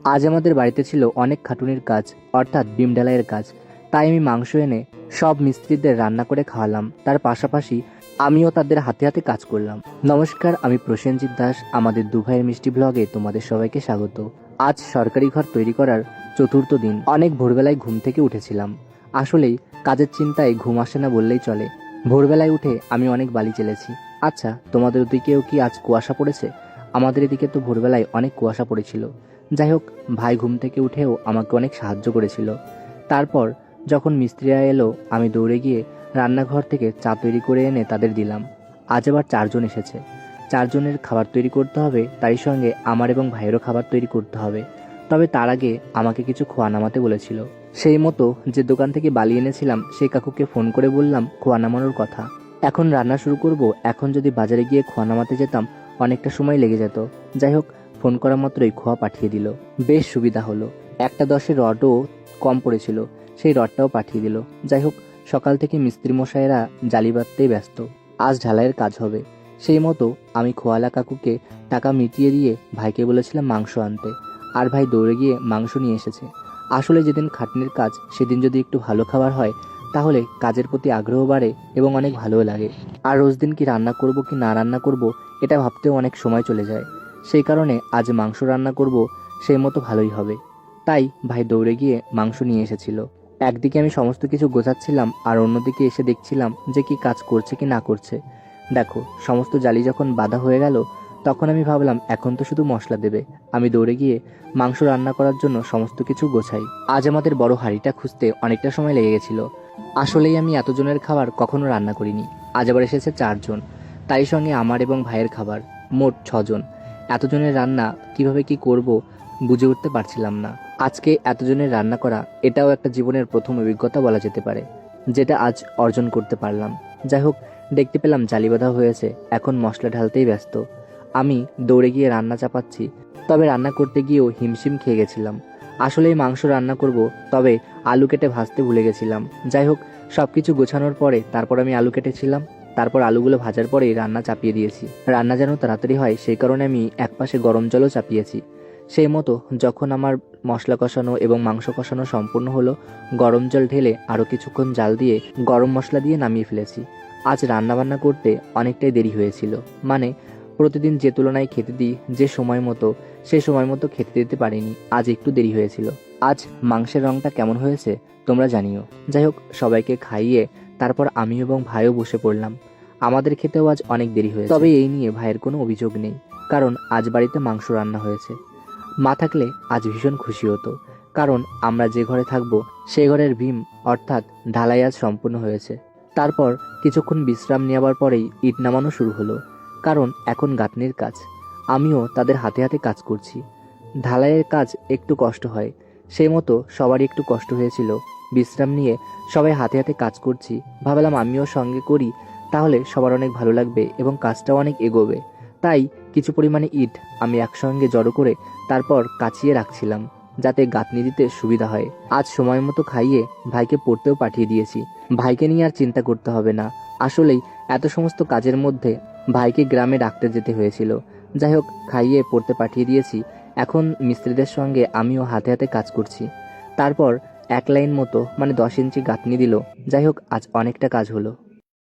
আজ আমাদের বাড়িতে ছিল অনেক খাটুনির কাজ, অর্থাৎ ডিম ঢালাইয়ের কাজ। তাই আমি মাংস এনে সব মিস্ত্রিদের রান্না করে খাওয়ালাম। তার পাশাপাশি আমিও তাদের হাতে হাতে কাজ করলাম। নমস্কার, আমি প্রসেনজিৎ দাস। আমাদের দুভাইয়ের মিষ্টি ব্লগে তোমাদের সবাইকে স্বাগত। আজ সরকারি ঘর তৈরি করার চতুর্থ দিন। অনেক ভোরবেলায় ঘুম থেকে উঠেছিলাম। আসলেই কাজের চিন্তায় ঘুম আসে না বললেই চলে। ভোরবেলায় উঠে আমি অনেক বালি চেলেছি। আচ্ছা, তোমাদের ওদিকেও কি আজ কুয়াশা পড়েছে? আমাদের এদিকে তো ভোরবেলায় অনেক কুয়াশা পড়েছিল। যাই হোক, ভাই ঘুম থেকে উঠেও আমাকে অনেক সাহায্য করেছিল। তারপর যখন মিস্ত্রিরা এলো, আমি দৌড়ে গিয়ে রান্নাঘর থেকে চা তৈরি করে এনে তাদের দিলাম। আজ আবার 4 জন এসেছে। 4 জনের খাবার তৈরি করতে হবে, তারই সঙ্গে আমার এবং ভাইয়েরও খাবার তৈরি করতে হবে। তবে তার আগে আমাকে কিছু খোয়া নামাতে বলেছিল। সেই মতো যে দোকান থেকে বালি এনেছিলাম সেই কাকুকে ফোন করে বললাম খোয়া নামানোর কথা। এখন রান্না শুরু করব। এখন যদি বাজারে গিয়ে খোয়া নামাতে যেতাম অনেকটা সময় লেগে যেত। যাই হোক, ফোন করা মাত্রই খোয়া পাঠিয়ে দিল। বেশ সুবিধা হলো। একটা 10-এর রডও কম পড়েছিল, সেই রডটাও পাঠিয়ে দিল। যাই হোক, সকাল থেকে মিস্ত্রি মশাইরা জালি বাঁধতেই ব্যস্ত। আজ ঢালাইয়ের কাজ হবে। সেই মতো আমি খোয়ালা কাকুকে টাকা মিটিয়ে দিয়ে ভাইকে বলেছিলাম মাংস আনতে, আর ভাই দৌড়ে গিয়ে মাংস নিয়ে এসেছে। আসলে যেদিন খাটনির কাজ সেদিন যদি একটু ভালো খাবার হয় তাহলে কাজের প্রতি আগ্রহ বাড়ে এবং অনেক ভালোও লাগে। আর রোজ দিন কি রান্না করব কি না রান্না করব এটা ভাবতেও অনেক সময় চলে যায়। সেই কারণে আজ মাংস রান্না করব, সেই মতো ভালোই হবে। তাই ভাই দৌড়ে গিয়ে মাংস নিয়ে এসেছিল। একদিকে আমি সমস্ত কিছু গোছাচ্ছিলাম আর অন্যদিকে এসে দেখছিলাম যে কি কাজ করছে কি না করছে। দেখো, সমস্ত জালি যখন বাঁধা হয়ে গেল তখন আমি ভাবলাম এখন তো শুধু মশলা দেবে। আমি দৌড়ে গিয়ে মাংস রান্না করার জন্য সমস্ত কিছু গোছাই। আজ আমাদের বড় হাঁড়িটা খুঁজতে অনেকটা সময় লেগে গেছিল। আসলেই আমি এতজনের খাবার কখনো রান্না করিনি। আজ আবার এসেছে 4 জন, তাই সঙ্গে আমার এবং ভাইয়ের খাবার, মোট 6 জন। এতজনের রান্না কিভাবে কি করব বুঝে উঠতে পারছিলাম না। আজকে এতজনের রান্না করা এটাও একটা জীবনের প্রথম অভিজ্ঞতা বলা যেতে পারে, যেটা আজ অর্জন করতে পারলাম। যাই হোক, দেখতে পেলাম জালি বাঁধা হয়েছে। এখন মশলা ঢালতেই ব্যস্ত। আমি দৌড়ে গিয়ে রান্না চাপাচ্ছি। তবে রান্না করতে গিয়েও হিমশিম খেয়ে গেছিলাম। আসলেই মাংস রান্না করব, তবে আলু কেটে ভাজতে ভুলে গেছিলাম। যাই হোক, সব কিছু গোছানোর পরে তারপর আমি আলু কেটেছিলাম। তারপর আলুগুলো ভাজার পরেই রান্না চাপিয়ে দিয়েছি। রান্না যেন তাড়াতাড়ি হয় সেই কারণে আমি একপাশে গরম জলও চাপিয়েছি। সেই মতো যখন আমার মশলা কষানো এবং মাংস কষানো সম্পূর্ণ হলো, গরম জল ঢেলে আরও কিছুক্ষণ জাল দিয়ে গরম মশলা দিয়ে নামিয়ে ফেলেছি। আজ রান্নাবান্না করতে অনেকটাই দেরি হয়েছিল। মানে প্রতিদিন যে তুলনায় খেতে দিই যে সময় মতো, সেই সময় মতো খেতে দিতে পারিনি। আজ একটু দেরি হয়েছিল। আজ মাংসের রঙটা কেমন হয়েছে তোমরা জানিও। যাই হোক, সবাইকে খাইয়ে তারপর আমি এবং ভাইও বসে পড়লাম। আমাদের খেতেও আজ অনেক দেরি হয়েছে। তবে এই নিয়ে ভাইয়ের কোনো অভিযোগ নেই, কারণ আজ বাড়িতে মাংস রান্না হয়েছে। মা থাকলে আজ ভীষণ খুশি হতো, কারণ আমরা যে ঘরে থাকবো সেই ঘরের ভীম অর্থাৎ ঢালাই আজ সম্পূর্ণ হয়েছে। তারপর কিছুক্ষণ বিশ্রাম নেওয়ার পরেই ইট নামানো শুরু হলো, কারণ এখন গাঁথনির কাজ। আমিও তাদের হাতে হাতে কাজ করছি। ঢালাইয়ের কাজ একটু কষ্ট হয়, সেই মতো সবারই একটু কষ্ট হয়েছিল। বিশ্রাম নিয়ে সবাই হাতে হাতে কাজ করছি। ভাবলাম আমিও সঙ্গে করি, তাহলে সবার অনেক ভালো লাগবে এবং কাজটাও অনেক এগোবে। তাই কিছু পরিমাণে ইট আমি একসঙ্গে জড়ো করে তারপর কাচিয়ে রাখছিলাম, যাতে গাঁথনি দিতে সুবিধা হয়। আজ সময় মতো খাইয়ে ভাইকে পড়তেও পাঠিয়ে দিয়েছি। ভাইকে নিয়ে আর চিন্তা করতে হবে না। আসলেই এত সমস্ত কাজের মধ্যে ভাইকে গ্রামে ডাকতে যেতে হয়েছিল। যাই হোক, খাইয়ে পড়তে পাঠিয়ে দিয়েছি। এখন মিস্ত্রিদের সঙ্গে আমিও হাতে হাতে কাজ করছি। তারপর 1 লাইন মতো মানে 10 ইঞ্চি গাঁথনি দিল। যাই হোক, আজ অনেকটা কাজ হলো।